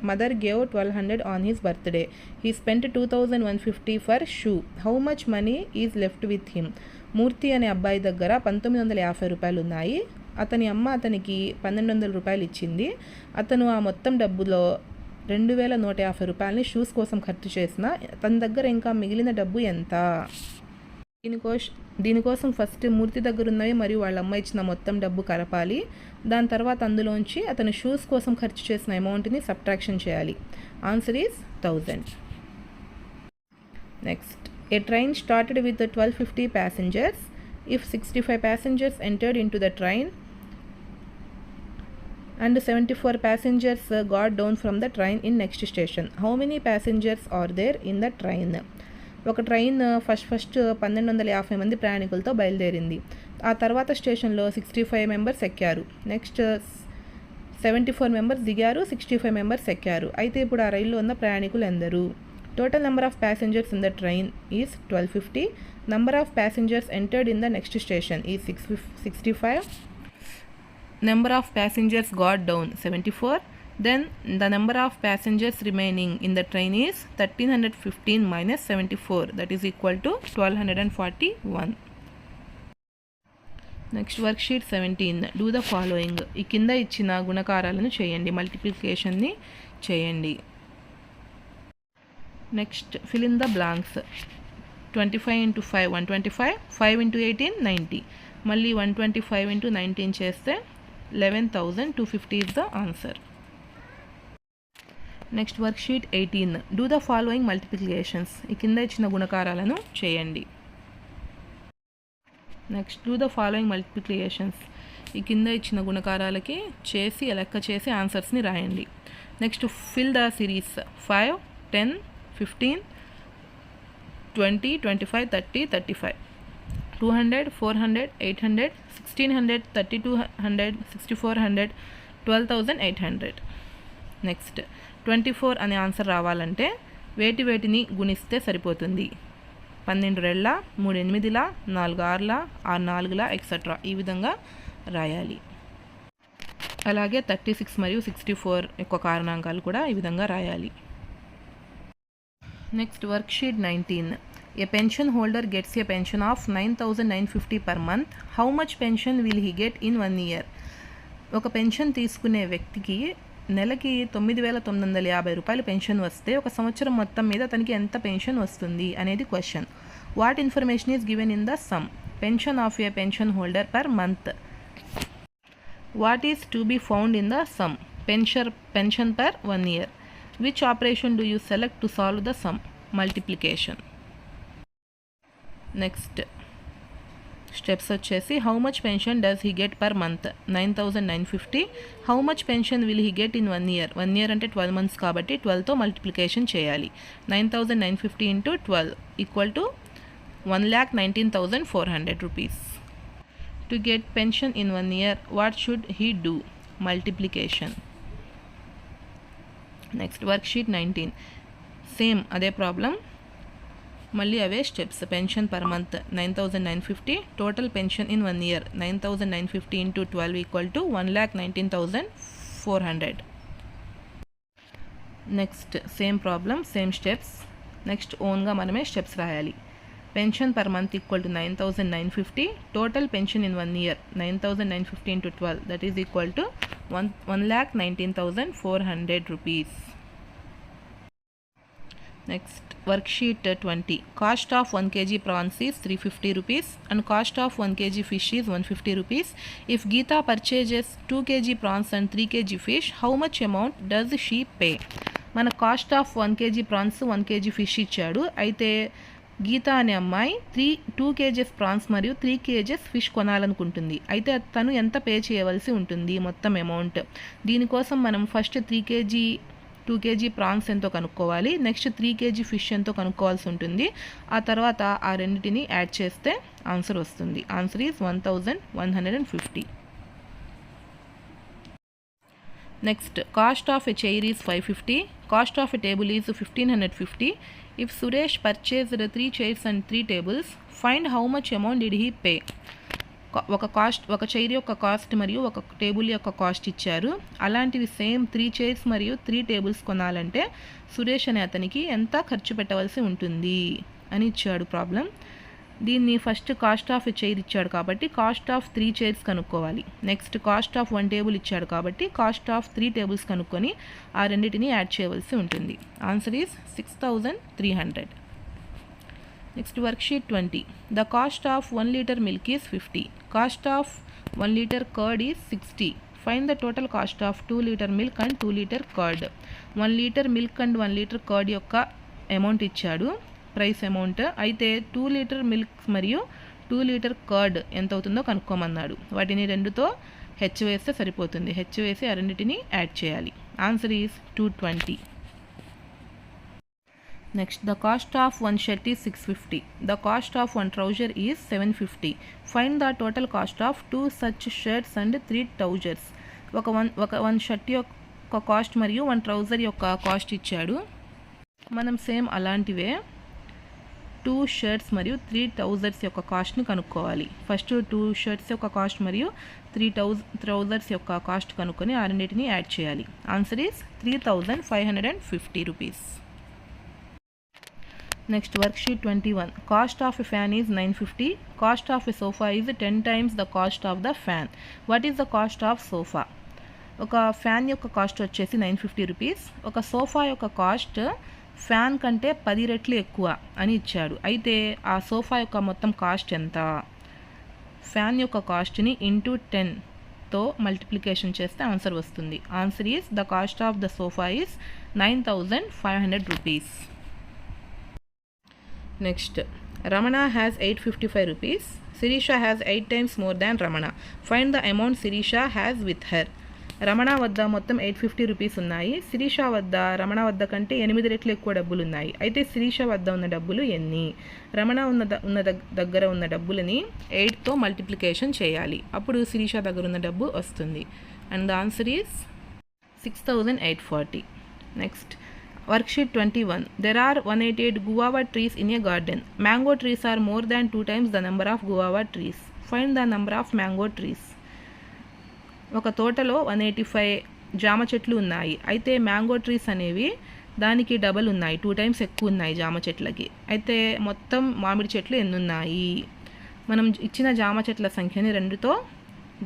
[SPEAKER 1] mother gave 1200 on his birthday. He spent 2150 for shoe. How much money is left with him? మూర్తి అనే అబ్బాయి దగ్గర 1950 రూపాయలు ఉన్నాయి. అతని అమ్మ అతనికి 1200 రూపాయలు ఇచ్చింది. అతను ఆ మొత్తం డబ్బులో 2150 రూపాయలని షూస్ కోసం ఖర్చు చేసిన తన దగ్గర ఇంకా మిగిలిన డబ్బు ఎంత? దీనికోసం ఫస్ట్ మూర్తి దగ్గర ఉన్నవి మరియు వాళ్ళ అమ్మ ఇచ్చిన మొత్తం డబ్బు కలపాలి. దాని తర్వాత అందులోంచి అతను షూస్ కోసం ఖర్చు చేసిన అమౌంట్ని సబ్ట్రాక్షన్ చేయాలి. Answer is 1000. Next, A train started with 1250 passengers. If 65 passengers entered into the train and 74 passengers got down from the train in next station, how many passengers are there in the train? ఒక train first 1250 మంది ప్రయాణికులతో బయలుదేరింది. ఆ తర్వాత స్టేషన్లో 65 members ఎక్కారు. Next 74 members దిగారు, 65 members ఎక్కారు. అయితే ఇప్పుడు ఆ రైల్లో ఉన్న ప్రయాణికులు ఎందరు? Total number of passengers in the train is 1250. Number of passengers entered in the next station is 65. Number of passengers got down 74. Then the number of passengers remaining in the train is 1315 minus 74, that is equal to 1241. Next worksheet 17. Do the following. ఈ కింద ఇచ్చిన గుణకారాలను చేయండి, మల్టిప్లికేషన్ని చేయండి. Next fill in the blanks. 25 into 5 125, 5 into 18 90. మళ్ళీ 125 into 19 చేస్తే 11,250 is the answer. Next worksheet 18. Do the following multiplications. ఈ కింద ఇచ్చిన గుణకారాలను చేయండి. Next do the following multiplications. ఈ కింద ఇచ్చిన గుణకారాలకి చేసి లెక్క చేసి ఆన్సర్స్ని రాయండి. Next fill the series. 5 10 15 20 25 30 35, 200 400 800 1600 3200 6400 12,800. Next 24 అనే ఆన్సర్ రావాలంటే వేటిని గుణిస్తే సరిపోతుంది. 12 రెళ్ళ, 3 8ల, 4 6ల, 6 4ల ఎక్సెట్రా ఈ విధంగా రాయాలి. అలాగే 36 మరియు 64 యొక్క కారణాంకాలు కూడా ఈ విధంగా రాయాలి. Next worksheet 19. A pension holder gets A pension of 9,950 per month. How much pension will he get in 1 year? ఒక పెన్షన్ తీసుకునే వ్యక్తికి నెలకి 9,950 రూపాయలు పెన్షన్ వస్తే ఒక సంవత్సరం మొత్తం మీద అతనికి ఎంత పెన్షన్ వస్తుంది అనేది question. What information is given in the sum. Pension of a pension holder per month. What is to be found in the sum. Pension per 1 year. Which operation do you select to solve the sum. Multiplication. Next steps వచ్చేసి how much pension does he get per month. 9,950. How much pension will he get in 1 year. 1 year అంటే 12 months కాబట్టి 12తో multiplication చేయాలి. 9,950 into 12 equal to 1,19,400 rupees. To get pension in 1 year, what should he do. Multiplication. Next worksheet 19. Same అదే problem, మళ్ళీ అవే steps. Pension per month 9,950. Total pension in 1 year 9,950 into 12 equal to 1,19,400. Next same problem, same steps. Next ఓన్గా మనమే steps రాయాలి. Pension per month equal to 9,950. Total pension in 1 year 9,950 into 12 that is equal to 1,19,400 rupees. Next worksheet 20. Cost of 1 kg prawns is 350 rupees and cost of 1 kg fish is 150 rupees. If Geeta purchases 2 kg prawns and 3 kg fish, how much amount does she pay? మన cost of 1 kg prawns 1 kg fish ఇచ్చాడు. అయితే గీత అనే అమ్మాయి 2 kgs prawns మరియు 3 kgs fish కొనాలనుకుంటుంది. అయితే తను ఎంత pay చేయవలసి ఉంటుంది మొత్తం అమౌంట్. దీనికోసం మనం ఫస్ట్ 2 kg ప్రాన్స్ ఎంతో కనుక్కోవాలి. నెక్స్ట్ 3 kg ఫిష్ ఎంతో కనుక్కోవాల్సి ఉంటుంది. ఆ తర్వాత ఆ రెండింటిని యాడ్ చేస్తే ఆన్సర్ వస్తుంది. Answer is 1,150. Next cost of a chair is 550. Cost of a table is 1,550. If Suresh purchased 3 chairs and 3 tables, find how much amount did he pay. ఒక చైర్ యొక్క కాస్ట్ మరియు ఒక టేబుల్ యొక్క కాస్ట్ ఇచ్చారు. అలాంటివి same 3 chairs మరియు 3 tables కొనాలంటే సురేష్ అనే అతనికి ఎంత ఖర్చు పెట్టవలసి ఉంటుంది అని ఇచ్చాడు ప్రాబ్లం. దీన్ని first cost of a chair ఇచ్చాడు కాబట్టి కాస్ట్ ఆఫ్ 3 chairs కనుక్కోవాలి. నెక్స్ట్ కాస్ట్ ఆఫ్ 1 table ఇచ్చాడు కాబట్టి కాస్ట్ ఆఫ్ 3 tables కనుక్కొని ఆ రెండింటిని యాడ్ చేయవలసి ఉంటుంది. Answer is 6,300. Next worksheet 20. The cost of 1 liter milk is 50. Cost of 1 liter curd is 60. Find the total cost of 2 liter milk and 2 liter curd. 1 liter milk and 1 liter curd యొక్క amount ఇచ్చాడు, price amount. అయితే 2 liter milk మరియు 2 liter curd ఎంత అవుతుందో కనుక్కోమన్నాడు. వాటిని 2తో H వేస్తే సరిపోతుంది. హెచ్ వేసి ఆ రెండింటిని యాడ్ చేయాలి. Answer is 220. Next the cost of 1 shirt is 650. The cost of 1 trouser is 750. Find the total cost of 2 such shirts and 3 trousers. ఒక 1 షర్ట్ యొక్క కాస్ట్ మరియు 1 trouser యొక్క కాస్ట్ ఇచ్చాడు. మనం సేమ్ అలాంటివే 2 shirts మరియు 3 trousers యొక్క కాస్ట్ని కనుక్కోవాలి. ఫస్ట్ 2 shirts యొక్క కాస్ట్ మరియు 3 trousers యొక్క కాస్ట్ కనుక్కొని ఆ రెండింటిని యాడ్ చేయాలి. Answer is 3,550 rupees. Next worksheet 21. Cost of a fan is 950. Cost of a sofa is 10 times the cost of the fan. What is the cost of sofa? ఒక fan యొక్క cost వచ్చేసి 950 rupees. ఒక sofa యొక్క cost fan కంటే 10 రెట్లు ఎక్కువ అని ఇచ్చాడు. అయితే ఆ సోఫా యొక్క మొత్తం కాస్ట్ ఎంత? ఫ్యాన్ యొక్క కాస్ట్ని ఇంటూ 10తో మల్టిప్లికేషన్ చేస్తే ఆన్సర్ వస్తుంది. Answer is the cost of the sofa is 9500 rupees. Next, Ramana has 855 rupees. Sirisha has 8 times more than Ramana. Find the amount Sirisha has with her. Ramana వద్ద మొత్తం 850 rupees ఉన్నాయి. శిరీష వద్ద రమణ వద్ద కంటే 8 రెట్లు ఎక్కువ డబ్బులు ఉన్నాయి. అయితే శిరీష వద్ద ఉన్న డబ్బులు ఎన్ని? రమణ దగ్గర ఉన్న డబ్బులని 8తో మల్టిప్లికేషన్ చేయాలి. అప్పుడు శిరీష దగ్గర ఉన్న డబ్బు వస్తుంది. And the answer is 6840. Next, worksheet 21. There are 188 guava trees in a garden. Mango trees are more than 2 times the number of guava trees. Find the number of mango trees. ఒక తోటలో 185 జామ చెట్లు ఉన్నాయి. అయితే మ్యాంగో ట్రీస్ అనేవి దానికి double ఉన్నాయి, 2 times ఎక్కువ ఉన్నాయి జామ చెట్లకి. అయితే మొత్తం మామిడి చెట్లు ఎన్ని ఉన్నాయి? మనం ఇచ్చిన జామ చెట్ల సంఖ్యని 2తో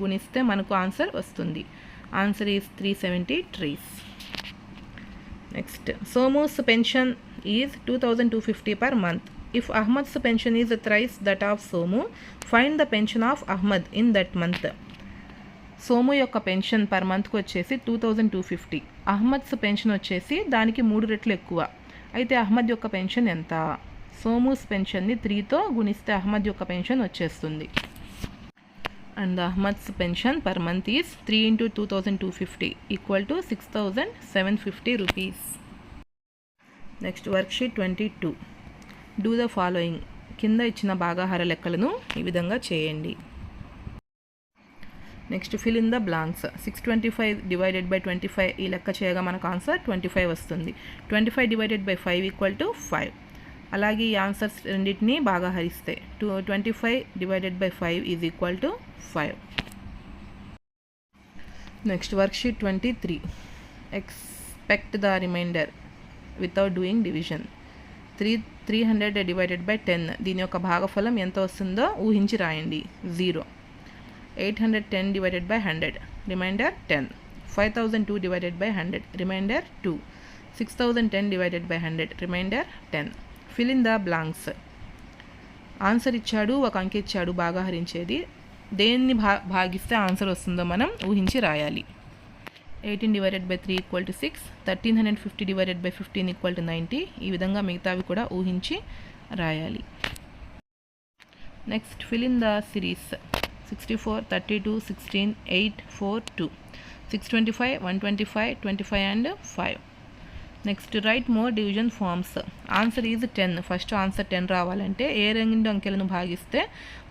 [SPEAKER 1] గుణిస్తే మనకు ఆన్సర్ వస్తుంది. Answer is 370 trees. Next, Somu's pension is 2250 per month. If Ahmad's pension is thrice that of Somu, find the pension of Ahmad in that month. Somu యొక్క పెన్షన్ పర్ మంత్కి వచ్చేసి 2250. అహ్మద్స్ పెన్షన్ వచ్చేసి దానికి 3 రెట్లు ఎక్కువ. అయితే అహ్మద్ యొక్క పెన్షన్ ఎంత? సోముస్ పెన్షన్ని 3తో గుణిస్తే అహ్మద్ యొక్క పెన్షన్ వచ్చేస్తుంది. And the Ahmed's pension per month is 3 into 2250 equal to 6750 rupees. Next, worksheet 22. Do the following. కింద ఇచ్చిన భాగాహార లెక్కలను ఈ విధంగా చేయండి. Next, fill in the blanks. 625 divided by 25 ఈ లెక్క చేయగా మనకు ఆన్సర్ 25 వస్తుంది. 25 డివైడెడ్ బై 5 ఈక్వల్ టు 5. అలాగే ఈ ఆన్సర్స్ రెండింటినీ బాగా హరిస్తే 25 divided by 5 is equal to 5. Next, worksheet 23. Expect the reminder without doing division. 300 divided by 10 దీని యొక్క భాగఫలం ఎంత వస్తుందో ఊహించి రాయండి. 0. 810 divided by 100 remainder 10. 5002 divided by 100 remainder 2. 6010 divided by 100 remainder 10. Fill in the blanks. Answer ఇచ్చాడు, ఒక అంకె ఇచ్చాడు బాగా హరించేది. దేన్ని భాగిస్తే ఆన్సర్ వస్తుందో మనం ఊహించి రాయాలి. 18 divided by 3 equal to 6. 1350 divided by 15 equal to 90. ఈ విధంగా మిగతావి కూడా ఊహించి రాయాలి. Next, fill in the series. 64, 32, 16, 8, 4, 2. 625, 125, 25 and 5. Next, write more division forms. Answer is 10. First answer 10 రావాలంటే ఏ రెండు అంకెలను భాగిస్తే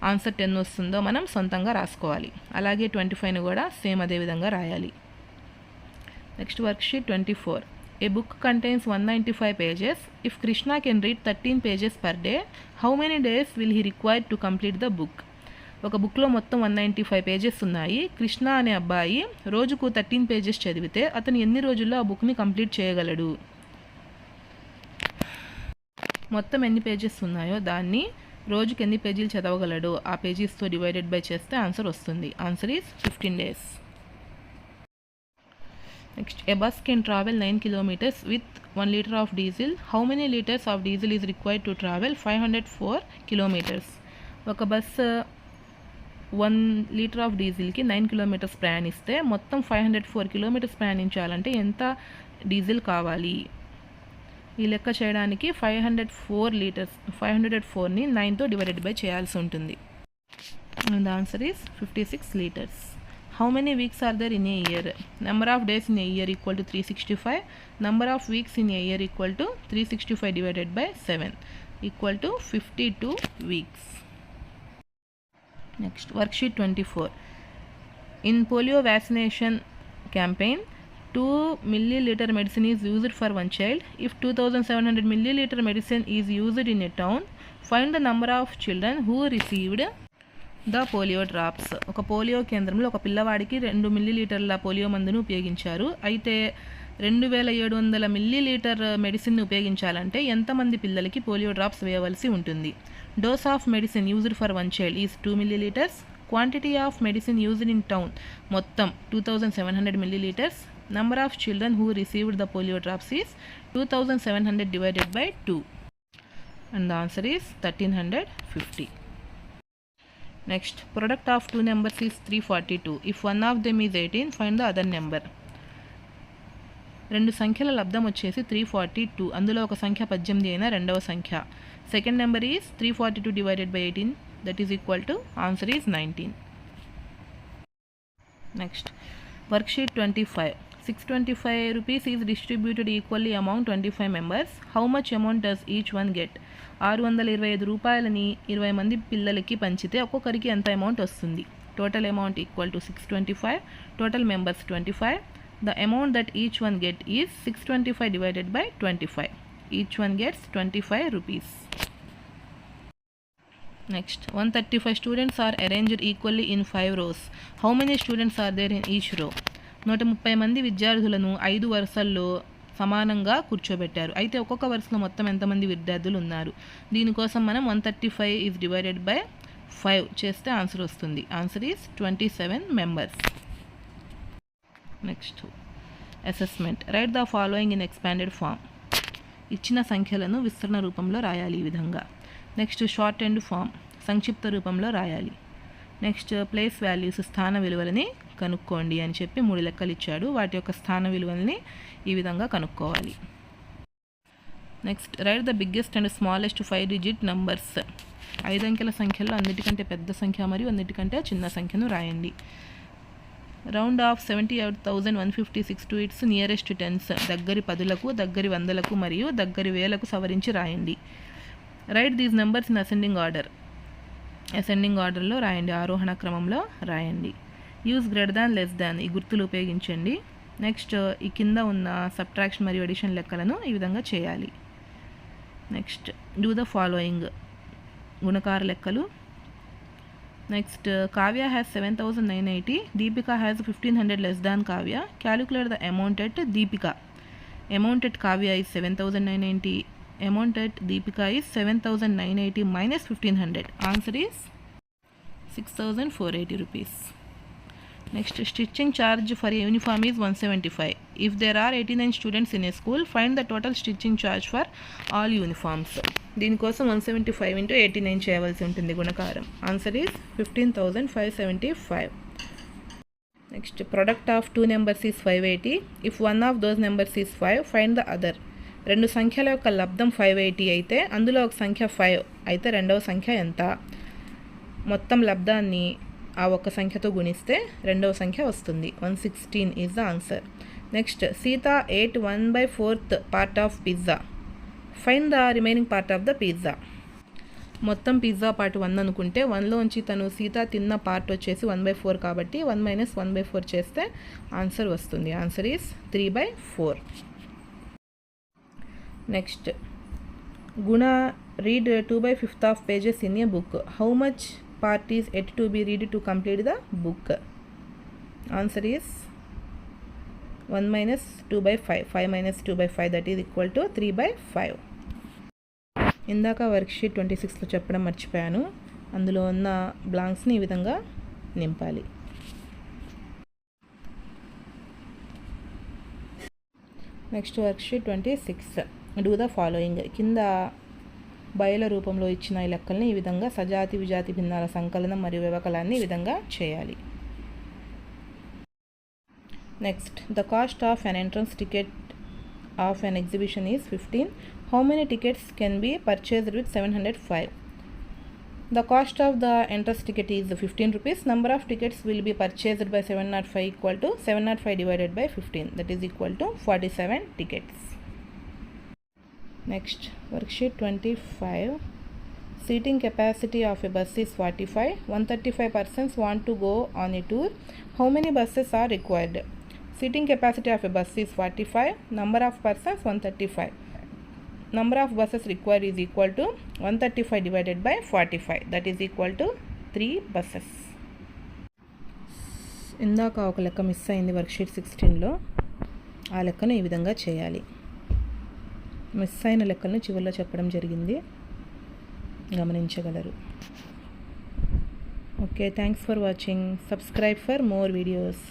[SPEAKER 1] ఆన్సర్ 10 వస్తుందో మనం సొంతంగా రాసుకోవాలి. అలాగే 25ని కూడా సేమ్ అదే విధంగా రాయాలి. Next, worksheet 24. A book contains 195 pages. If Krishna can read 13 pages per day, how many days will he required to complete the book? ఒక బుక్లో మొత్తం 195 pages ఉన్నాయి. కృష్ణ అనే అబ్బాయి రోజుకు 13 pages చదివితే అతను ఎన్ని రోజుల్లో ఆ బుక్ని కంప్లీట్ చేయగలడు? మొత్తం ఎన్ని పేజెస్ ఉన్నాయో దాన్ని రోజుకి ఎన్ని పేజీలు చదవగలడు ఆ పేజెస్తో డివైడెడ్ బై చేస్తే ఆన్సర్ వస్తుంది. Answer is 15 days. Next, A bus can travel 9 kilometers with 1 liter of diesel. How many litres of diesel is required to travel 504 kilometers? ఒక బస్ 1 liter ఆఫ్ డీజిల్కి 9 kilometers ప్రయాణిస్తే మొత్తం 504 kilometers ప్రయాణించాలంటే ఎంత diesel కావాలి? ఈ లెక్క చేయడానికి 504ని 9తో divided by చేయాల్సి ఉంటుంది. And the answer is 56 liters. How many weeks are there in a year? Number of days in a year equal to 365. Number of weeks in a year equal to 365 divided by 7 equal to 52 weeks. Next, worksheet 24. In polio vaccination campaign, 2 milliliter medicine is used for one child. If 2700 milliliter medicine is used in a town, find the number of children who received the polio drops. ఒక polio కేంద్రంలో ఒక పిల్లవాడికి 2 milliliterల polio మందును ఉపయోగించారు. అయితే 2700 millilitre మెడిసిన్ని ఉపయోగించాలంటే ఎంతమంది పిల్లలకి polio drops వేయవలసి ఉంటుంది? Dose of medicine used for 1 child is 2 milliliters. Quantity of medicine used in town మొత్తం 2700 milliliters. Number of children who received the polio drops is 2700 divided by 2. And the answer is 1350. Next, product of two numbers is 342. If one of them is 18, find the other number. రెండు సంఖ్యల లబ్ధం వచ్చేసి 342. అందులో ఒక సంఖ్య 18 అయినా రెండవ సంఖ్య. Second number is 342 divided by 18, that is equal to answer is 19. Next, worksheet 25. 625 rupees is distributed equally among 25 members. How much amount does each one get? 625 రూపాయలని 20 మంది పిల్లలకి పంచితే ఒక్కొక్కరికి ఎంత అమౌంట్ వస్తుంది? Total amount equal to 625, total members 25. The amount that each one get is 625 divided by 25. Each one gets 25 rupees. Next, 135 students are arranged equally in 5 rows. How many students are there in each row? 130 మంది విద్యార్థులను 5 వరుసల్లో సమానంగా కూర్చోబెట్టారు. అయితే ఒక్కొక్క వరుసలో మొత్తం ఎంతమంది విద్యార్థులు ఉన్నారు? దీనికోసం మనం 135 ఈజ్ డివైడెడ్ బై 5 చేస్తే ఆన్సర్ వస్తుంది. Answer is 27 members. Next, assessment. Write the following in expanded form. ఇచ్చిన సంఖ్యలను విస్తరణ రూపంలో రాయాలి ఈ విధంగా. నెక్స్ట్, షార్ట్ అండ్ ఫామ్ సంక్షిప్త రూపంలో రాయాలి. నెక్స్ట్, ప్లేస్ వాల్యూస్ స్థాన విలువలని కనుక్కోండి అని చెప్పి 3 లెక్కలు ఇచ్చాడు. వాటి యొక్క స్థాన విలువల్ని ఈ విధంగా కనుక్కోవాలి. Next, write the biggest and smallest 5 digit numbers. 5 అంకెల సంఖ్యలో అన్నిటికంటే పెద్ద సంఖ్య మరియు అన్నిటికంటే చిన్న సంఖ్యను రాయండి. Round off 78,156 to its nearest tens. దగ్గరి 10లకు, దగ్గరి 100లకు మరియు దగ్గరి 1000కు సవరించి రాయండి. Write these numbers in ascending ఆర్డర్లో రాయండి, ఆరోహణ క్రమంలో రాయండి. Use greater than less than ఈ గుర్తులు ఉపయోగించండి. నెక్స్ట్, ఈ కింద ఉన్న సబ్ట్రాక్షన్ మరియు అడిషన్ లెక్కలను ఈ విధంగా చేయాలి. నెక్స్ట్, డూ ద ఫాలోయింగ్ గుణకార లెక్కలు. Next, Kavya has 7,980, Deepika has 1,500 less than Kavya. Calculate the amount at Deepika. Amount at Kavya is 7,990. Amount at Deepika is 7,980 minus 1,500. Answer is 6,480 rupees. Next, stitching charge for a uniform is 175. If there are 89 students in a school, find the total stitching charge for all uniforms. దీనికోసం 175 into 89 చేయవలసి ఉంటుంది గుణకారం. Answer is 15,575. Next, product of two numbers is 580. If one of those numbers is 5, find the other. రెండు సంఖ్యల యొక్క లబ్ధం 580 అయితే అందులో ఒక సంఖ్య 5 అయితే రెండవ సంఖ్య ఎంత? మొత్తం లబ్ధాన్ని ఆ ఒక్క సంఖ్యతో గుణిస్తే రెండవ సంఖ్య వస్తుంది. 116 is the answer. Next, Sita ate 1/4 part of pizza. Find the remaining part of the pizza. మొత్తం పిజ్జా పార్ట్ 1 అనుకుంటే 1లోంచి తను సీత తిన్న పార్ట్ వచ్చేసి 1/4 కాబట్టి 1 - 1/4 చేస్తే ఆన్సర్ వస్తుంది. Answer is 3/4. Next, Guna read 2/5 of pages in a book. How much part is yet to be read to complete the book? Answer is 1 - 2/5. 5 - 2/5 that is equal to 3/5. ఇందాక worksheet 26లో చెప్పడం మర్చిపోయాను. అందులో ఉన్న బ్లాంక్స్ని ఈ విధంగా నింపాలి. Next, worksheet 26. Do the following. కింద బయల రూపంలో ఇచ్చిన ఈ లెక్కల్ని ఈ విధంగా సజాతి విజాతి భిన్నాల సంకలనం మరియు వ్యవకలాన్ని ఈ విధంగా చేయాలి. Next, the cost of an entrance ticket of an exhibition is 15. How many tickets can be purchased with 705? The cost of the entrance ticket is 15 rupees. Number of tickets will be purchased by 705 equal to 705 divided by 15, that is equal to 47 tickets. Next, worksheet 25. Seating capacity of a bus is 45. 135 persons want to go on a tour. How many buses are required? Seating capacity of a bus is 45. Number of persons 135. Number of buses required is equal to 135 divided by 45, that is equal to 3 buses. ఇందాక ఒక లెక్క miss అయింది worksheet 16లో. ఆ లెక్కను ఈ విధంగా చేయాలి. Miss అయిన లెక్కలను చివరిలో చెప్పడం జరిగింది, గమనించగలరు. Okay, thanks for watching. Subscribe for more videos.